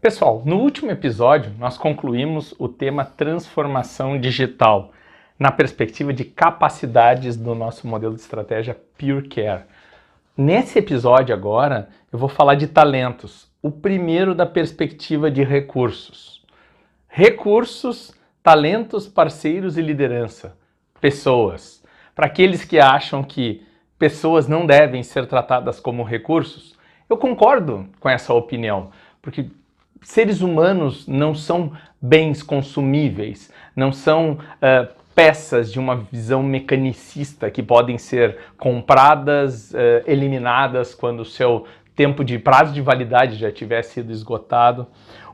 Pessoal, no último episódio nós concluímos o tema transformação digital na perspectiva de capacidades do nosso modelo de estratégia Pure Care. Nesse episódio agora eu vou falar de talentos, o primeiro da perspectiva de recursos. Recursos, talentos, parceiros e liderança. Pessoas. Para aqueles que acham que pessoas não devem ser tratadas como recursos, eu concordo com essa opinião, porque seres humanos não são bens consumíveis, não são peças de uma visão mecanicista que podem ser compradas, eliminadas quando o seu tempo de prazo de validade já tiver sido esgotado.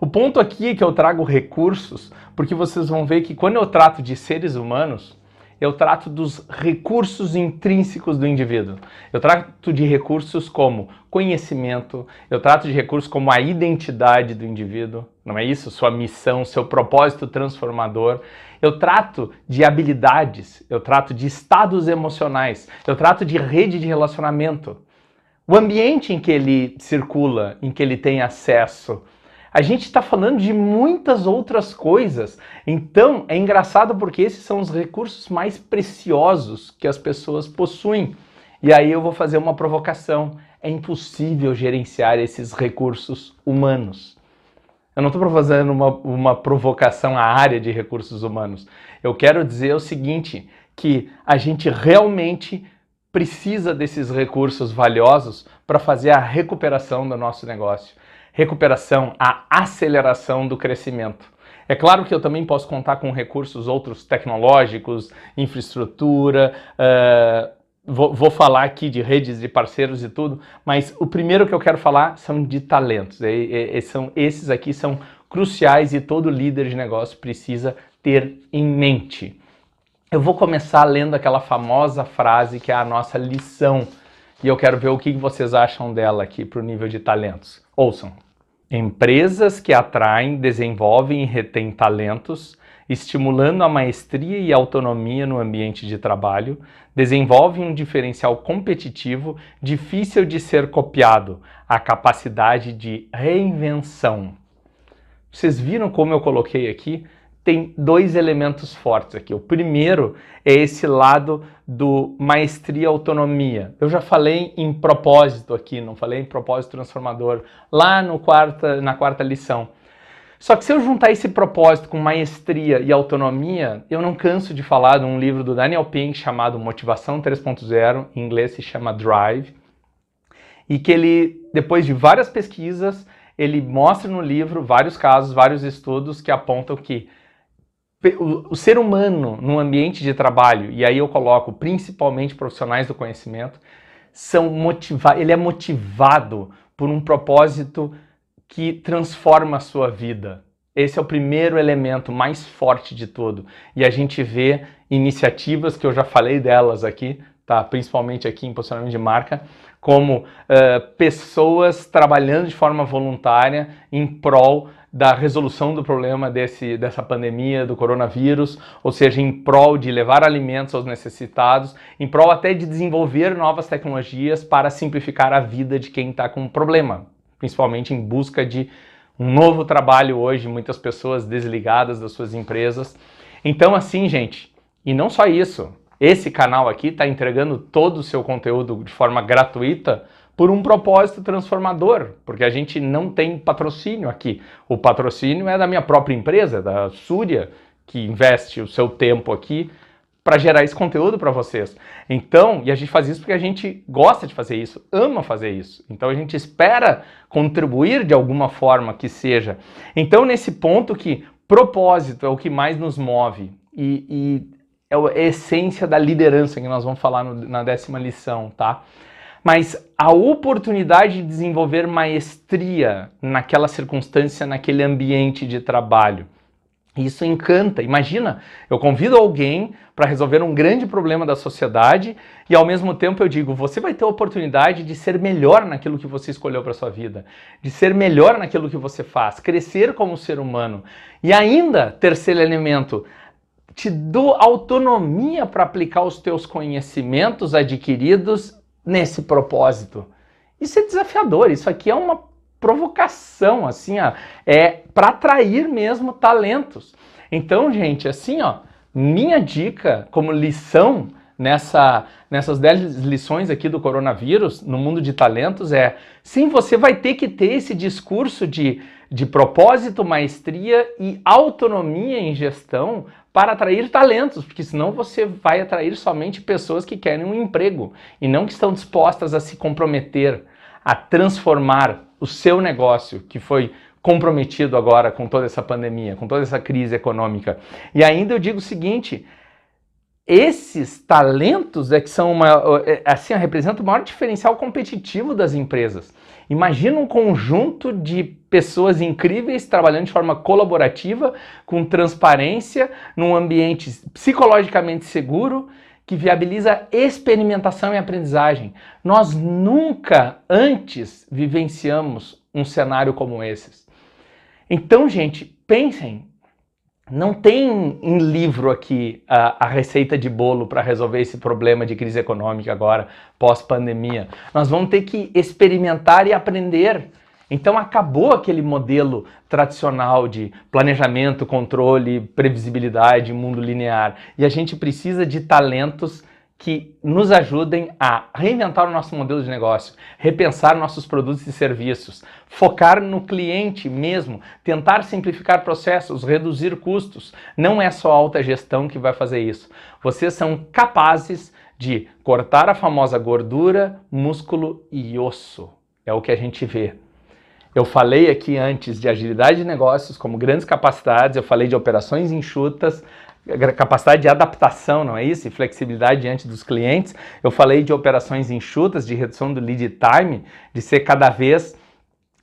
O ponto aqui é que eu trago recursos, porque vocês vão ver que quando eu trato de seres humanos, eu trato dos recursos intrínsecos do indivíduo. Eu trato de recursos como conhecimento, eu trato de recursos como a identidade do indivíduo, não é isso? Sua missão, seu propósito transformador. Eu trato de habilidades, eu trato de estados emocionais, eu trato de rede de relacionamento. O ambiente em que ele circula, em que ele tem acesso. A gente está falando de muitas outras coisas. Então, é engraçado porque esses são os recursos mais preciosos que as pessoas possuem. E aí eu vou fazer uma provocação. É impossível gerenciar esses recursos humanos. Eu não estou fazendo uma provocação à área de recursos humanos. Eu quero dizer o seguinte, que a gente realmente precisa desses recursos valiosos para fazer a recuperação do nosso negócio. Recuperação, a aceleração do crescimento. É claro que eu também posso contar com recursos outros tecnológicos, infraestrutura, vou falar aqui de redes de parceiros e tudo, mas o primeiro que eu quero falar são de talentos. Esses aqui são cruciais e todo líder de negócio precisa ter em mente. Eu vou começar lendo aquela famosa frase que é a nossa lição e eu quero ver o que vocês acham dela aqui para o nível de talentos. Ouçam. Empresas que atraem, desenvolvem e retêm talentos, estimulando a maestria e autonomia no ambiente de trabalho, desenvolvem um diferencial competitivo difícil de ser copiado, a capacidade de reinvenção. Vocês viram como eu coloquei aqui? Tem dois elementos fortes aqui. O primeiro é esse lado do maestria e autonomia. Eu já falei em propósito aqui, não falei em propósito transformador, lá na quarta lição. Só que se eu juntar esse propósito com maestria e autonomia, eu não canso de falar de um livro do Daniel Pink chamado Motivação 3.0, em inglês se chama Drive, e que ele, depois de várias pesquisas, ele mostra no livro vários casos, vários estudos que apontam que o ser humano no ambiente de trabalho, e aí eu coloco principalmente profissionais do conhecimento, ele é motivado por um propósito que transforma a sua vida. Esse é o primeiro elemento mais forte de tudo. E a gente vê iniciativas que eu já falei delas aqui, tá? Principalmente aqui em posicionamento de marca, como pessoas trabalhando de forma voluntária em prol da resolução do problema dessa pandemia, do coronavírus, ou seja, em prol de levar alimentos aos necessitados, em prol até de desenvolver novas tecnologias para simplificar a vida de quem está com um problema, principalmente em busca de um novo trabalho hoje, muitas pessoas desligadas das suas empresas. Então assim, gente, e não só isso, esse canal aqui está entregando todo o seu conteúdo de forma gratuita por um propósito transformador, porque a gente não tem patrocínio aqui. O patrocínio é da minha própria empresa, da Súria, que investe o seu tempo aqui para gerar esse conteúdo para vocês. Então, e a gente faz isso porque a gente gosta de fazer isso, ama fazer isso. Então a gente espera contribuir de alguma forma que seja. Então nesse ponto que propósito é o que mais nos move e é a essência da liderança que nós vamos falar na 10ª lição, tá? Mas a oportunidade de desenvolver maestria naquela circunstância, naquele ambiente de trabalho, isso encanta. Imagina, eu convido alguém para resolver um grande problema da sociedade e ao mesmo tempo eu digo, você vai ter a oportunidade de ser melhor naquilo que você escolheu para sua vida, de ser melhor naquilo que você faz, crescer como ser humano. E ainda, terceiro elemento, te dou autonomia para aplicar os teus conhecimentos adquiridos nesse propósito. Isso é desafiador, isso aqui é uma provocação, assim, ó, é para atrair mesmo talentos. Então, gente, assim, ó, minha dica como lição nessas 10 lições aqui do coronavírus, no mundo de talentos, sim, você vai ter que ter esse discurso de propósito, maestria e autonomia em gestão para atrair talentos, porque senão você vai atrair somente pessoas que querem um emprego e não que estão dispostas a se comprometer, a transformar o seu negócio, que foi comprometido agora com toda essa pandemia, com toda essa crise econômica. E ainda eu digo o seguinte, esses talentos que são representam o maior diferencial competitivo das empresas. Imagina um conjunto de pessoas incríveis trabalhando de forma colaborativa, com transparência, num ambiente psicologicamente seguro, que viabiliza experimentação e aprendizagem. Nós nunca antes vivenciamos um cenário como esse. Então, gente, pensem. Não tem em livro aqui a receita de bolo para resolver esse problema de crise econômica agora, pós-pandemia. Nós vamos ter que experimentar e aprender. Então acabou aquele modelo tradicional de planejamento, controle, previsibilidade, mundo linear. E a gente precisa de talentos que nos ajudem a reinventar o nosso modelo de negócio, repensar nossos produtos e serviços, focar no cliente mesmo, tentar simplificar processos, reduzir custos. Não é só a alta gestão que vai fazer isso. Vocês são capazes de cortar a famosa gordura, músculo e osso. É o que a gente vê. Eu falei aqui antes de agilidade de negócios como grandes capacidades, eu falei de operações enxutas, capacidade de adaptação, não é isso? E flexibilidade diante dos clientes. Eu falei de operações enxutas, de redução do lead time, de ser cada vez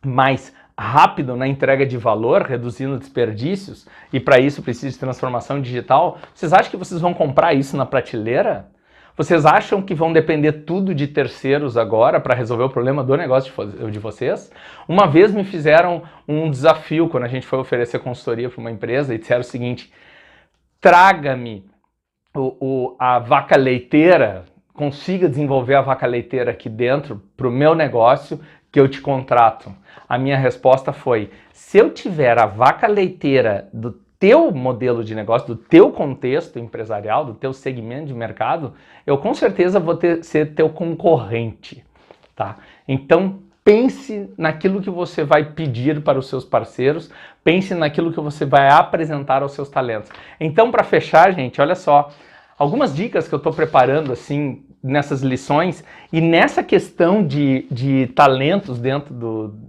mais rápido na entrega de valor, reduzindo desperdícios, e para isso precisa de transformação digital. Vocês acham que vocês vão comprar isso na prateleira? Vocês acham que vão depender tudo de terceiros agora para resolver o problema do negócio de vocês? Uma vez me fizeram um desafio quando a gente foi oferecer consultoria para uma empresa e disseram o seguinte: traga-me a vaca leiteira, consiga desenvolver a vaca leiteira aqui dentro para o meu negócio que eu te contrato. A minha resposta foi, se eu tiver a vaca leiteira do teu modelo de negócio, do teu contexto empresarial, do teu segmento de mercado, eu com certeza vou ser teu concorrente, tá? Então, pense naquilo que você vai pedir para os seus parceiros, pense naquilo que você vai apresentar aos seus talentos. Então, para fechar, gente, olha só, algumas dicas que eu estou preparando assim nessas lições e nessa questão de talentos dentro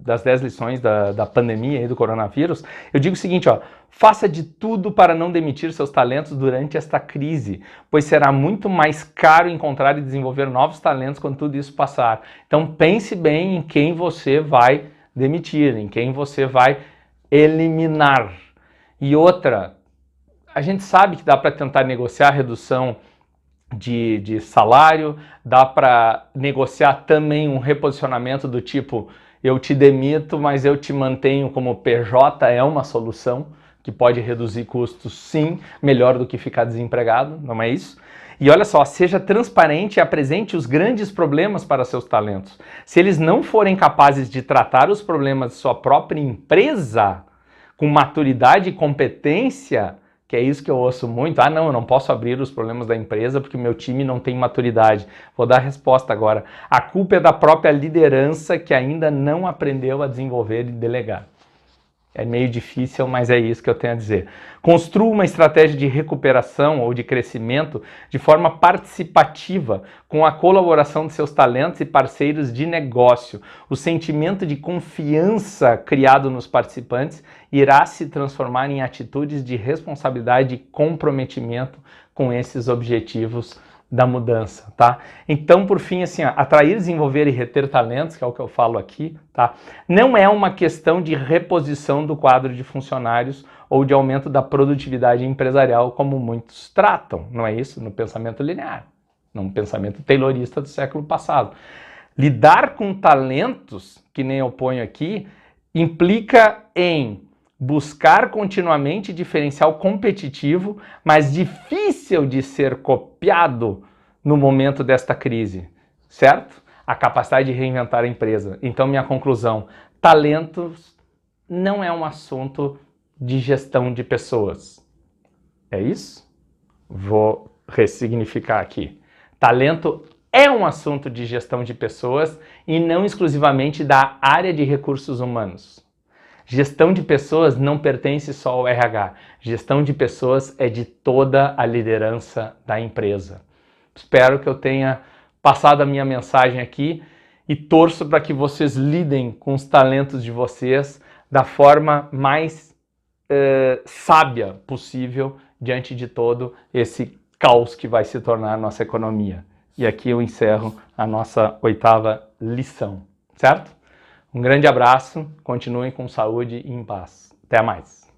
das 10 lições da pandemia e do coronavírus, eu digo o seguinte, ó, faça de tudo para não demitir seus talentos durante esta crise, pois será muito mais caro encontrar e desenvolver novos talentos quando tudo isso passar. Então pense bem em quem você vai demitir, em quem você vai eliminar. E outra, a gente sabe que dá para tentar negociar a redução de salário, dá para negociar também um reposicionamento do tipo, eu te demito, mas eu te mantenho como PJ, é uma solução que pode reduzir custos, sim, melhor do que ficar desempregado, não é isso? E olha só, seja transparente e apresente os grandes problemas para seus talentos. Se eles não forem capazes de tratar os problemas de sua própria empresa com maturidade e competência, que é isso que eu ouço muito, não, eu não posso abrir os problemas da empresa porque meu time não tem maturidade. Vou dar a resposta agora. A culpa é da própria liderança que ainda não aprendeu a desenvolver e delegar. É meio difícil, mas é isso que eu tenho a dizer. Construa uma estratégia de recuperação ou de crescimento de forma participativa, com a colaboração de seus talentos e parceiros de negócio. O sentimento de confiança criado nos participantes irá se transformar em atitudes de responsabilidade e comprometimento com esses objetivos da mudança, tá? Então, por fim, assim, atrair, desenvolver e reter talentos, que é o que eu falo aqui, tá? Não é uma questão de reposição do quadro de funcionários ou de aumento da produtividade empresarial, como muitos tratam, não é isso? No pensamento linear, no pensamento taylorista do século passado. Lidar com talentos, que nem eu ponho aqui, implica em buscar continuamente diferencial competitivo, mas difícil de ser copiado no momento desta crise, certo? A capacidade de reinventar a empresa. Então, minha conclusão, talentos não é um assunto de gestão de pessoas. É isso? Vou ressignificar aqui. Talento é um assunto de gestão de pessoas e não exclusivamente da área de recursos humanos. Gestão de pessoas não pertence só ao RH. Gestão de pessoas é de toda a liderança da empresa. Espero que eu tenha passado a minha mensagem aqui e torço para que vocês lidem com os talentos de vocês da forma mais sábia possível diante de todo esse caos que vai se tornar a nossa economia. E aqui eu encerro a nossa 8ª lição, certo? Um grande abraço, continuem com saúde e em paz. Até mais!